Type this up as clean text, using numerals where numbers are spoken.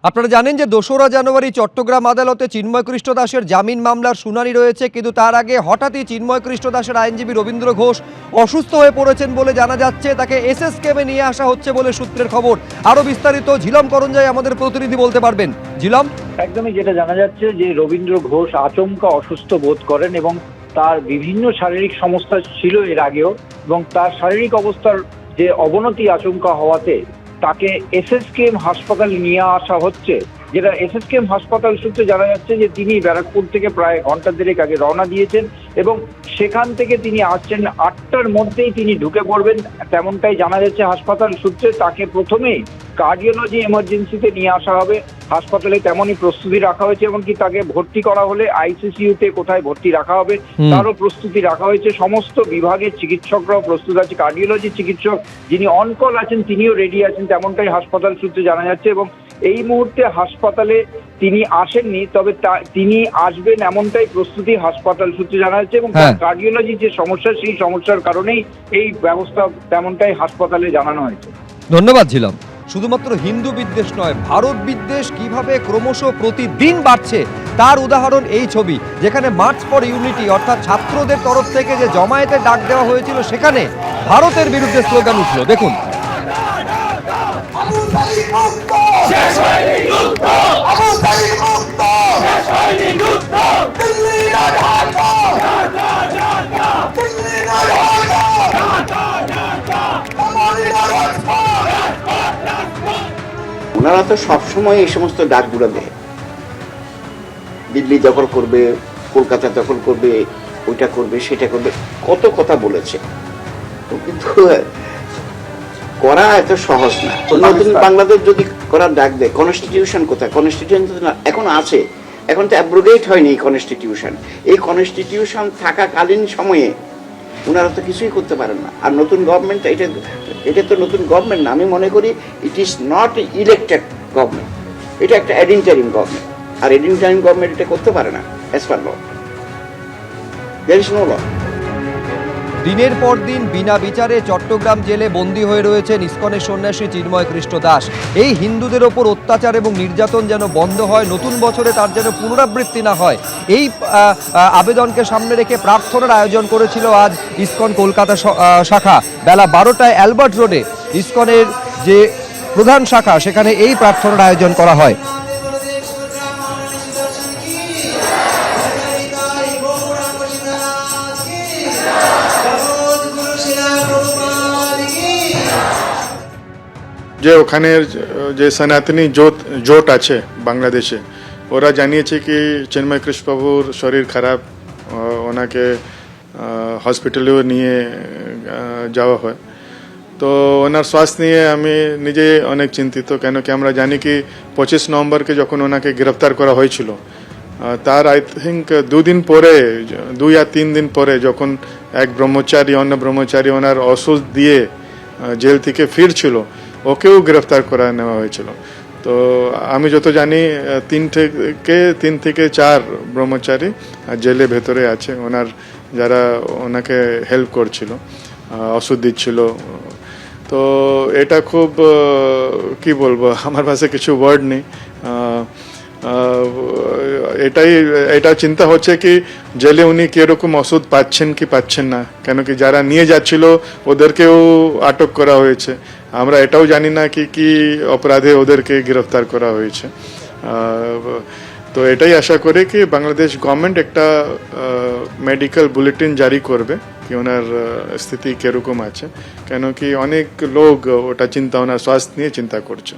আপনারা জানেন যে ২রা জানুয়ারি চট্টগ্রাম আদালতে চিন্ময় কৃষ্ণ দাসের জামিন মামলার শুনানি রয়েছে, কিন্তু তার আগে হঠাৎই চিন্ময় কৃষ্ণ দাসের আইনজীবী রবীন্দ্র ঘোষ অসুস্থ হয়ে পড়েছেন বলে জানা যাচ্ছে। তাকে এসএসকেএমে নিয়ে আসা হচ্ছে বলে সূত্রের খবর। আরো বিস্তারিত ঝিলম করঞ্জাই আমাদের প্রতিনিধি বলতে পারবেন। ঝিলম, একদমই যেটা জানা যাচ্ছে যে রবীন্দ্র ঘোষ আচমকা অসুস্থ বোধ করেন এবং তার বিভিন্ন শারীরিক সমস্যা ছিল এর আগেও, এবং তার শারীরিক অবস্থার যে অবনতি আচমকা হওয়াতে তাকে এসএসকেএম হাসপাতালে নিয়ে আসা হচ্ছে। যেটা এসএসকেএম হাসপাতাল সূত্রে জানা যাচ্ছে যে তিনি ব্যারাকপুর থেকে প্রায় ঘন্টা দেড়েক আগে রওনা দিয়েছেন এবং সেখান থেকে তিনি আসছেন ৮টার মধ্যেই তিনি ঢুকে পড়বেন, তেমনটাই জানা যাচ্ছে হাসপাতাল সূত্রে। তাকে প্রথমেই কার্ডিওলজি এমার্জেন্সিতে নিয়ে আসা হবে, হাসপাতালে তেমনই প্রস্তুতি রাখা হয়েছে। এমনকি তাকে ভর্তি করা হলে আইসিসিউতে কোথায় ভর্তি রাখা হবে তারও প্রস্তুতি রাখা হয়েছে। সমস্ত বিভাগের চিকিৎসকরাও প্রস্তুত আছে। কার্ডিওলজি চিকিৎসক যিনি অনকল আছেন তিনিও রেডি আছেন, তেমনটাই হাসপাতাল সূত্রে জানা যাচ্ছে। এবং এই মুহূর্তে হাসপাতালে তিনি আসেননি, তবে তিনি আসবেন এমনটাই প্রস্তুতি হাসপাতাল সূত্রে জানা যাচ্ছে। এবং কার্ডিওলজি যে সমস্যা, সেই সমস্যার কারণেই এই ব্যবস্থা, তেমনটাই হাসপাতালে জানানো হয়েছে। ধন্যবাদ ঝিলম। শুধুমাত্র হিন্দু বিদ্বেষ নয়, ভারত বিদ্বেষ কিভাবে ক্রমশ প্রতিদিন বাড়ছে তার উদাহরণ এই ছবি, যেখানে মার্চ ফর ইউনিটি অর্থাৎ ছাত্রদের তরফ থেকে যে জমায়েতের ডাক দেওয়া হয়েছিল সেখানে ভারতের বিরুদ্ধে স্লোগান উঠল। দেখুন, ওনারা তো সবসময় এই সমস্ত ডাকগুলো দেয়, দিল্লি দখল করবে, কলকাতা দখল করবে, ওইটা করবে, সেটা করবে, কত কথা বলেছে, কিন্তু করা এত সহজ না। নতুন বাংলাদেশ যদি করার ডাক দেয়, কনস্টিটিউশন কোথায়? কনস্টিটিউশন এখন আছে, এখন তো অ্যাব্রোগেট হয়নি এই কনস্টিটিউশন। এই কনস্টিটিউশন থাকাকালীন সময়ে ওনারা তো কিছুই করতে পারেন না। আর নতুন গভর্নমেন্ট, এটা তো নতুন গভর্নমেন্ট না, আমি মনে করি it is not elected government, এটা একটা ইন্টারিম গভর্নমেন্ট। আর ইন্টারিম গভর্নমেন্ট এটা করতে পারে না as per law, there is no law. দিনের পর দিন বিনা বিচারে চট্টগ্রাম জেলে বন্দী হয়ে রয়েছেন ইসকনের সন্ন্যাসী চিন্ময় কৃষ্ণ দাস। এই হিন্দুদের ওপর অত্যাচার এবং নির্যাতন যেন বন্ধ হয়, নতুন বছরে তার যেন পুনরাবৃত্তি না হয়, এই আবেদনকে সামনে রেখে প্রার্থনার আয়োজন করেছিল আজ ইসকন কলকাতা শাখা। বেলা 12টায় অ্যালবার্ট রোডে ইসকনের যে প্রধান শাখা, সেখানে এই প্রার্থনার আয়োজন করা হয়। যে ওখানের যে সনাতনী জোট আছে বাংলাদেশে, ওরা জানিয়েছে কি চিন্ময় কৃষ্ণ বাবুর শরীর খারাপ, ওনাকে হসপিটালেও নিয়ে যাওয়া হয়। তো ওনার স্বাস্থ্য নিয়ে আমি নিজে অনেক চিন্তিত, কেন কি আমরা জানি কি 25 নভেম্বরকে যখন ওনাকে গ্রেফতার করা হয়েছিল, তার আই থিঙ্ক 2 या 3 দিন পরে যখন এক ব্রহ্মচারী, অন্য ব্রহ্মচারী ওনার ওষুধ দিয়ে জেল থেকে ফিরছিল, ওকেও গ্রেফতার করা নেওয়া হয়েছিল। তো আমি যত জানি 3 থেকে 4 ব্রহ্মচারী জেলে ভেতরে আছে, ওনার যারা ওনাকে হেল্প করছিল, ওষুধ দিচ্ছিল। তো এটা খুব কি বলবো, আমার কাছে কিছু ওয়ার্ড নেই। এটা চিন্তা হচ্ছে কি জেলে উনি কিরকম ওষুধ পাচ্ছেন কি পাচ্ছেন না, কেন কি যারা নিয়ে যাচ্ছিল ওদেরকেও আটক করা হয়েছে। আমরা এটাও জানি না কি কি অপরাধে ওদেরকে গ্রেফতার করা হয়েছে। তো এটাই আশা করে কি বাংলাদেশ গভর্নমেন্ট একটা মেডিকেল বুলেটিন জারি করবে কি ওনার স্থিতি কিরকম আছে, কেন কি অনেক লোক ওটা চিন্তা, ওনার স্বাস্থ্য নিয়ে চিন্তা করছে।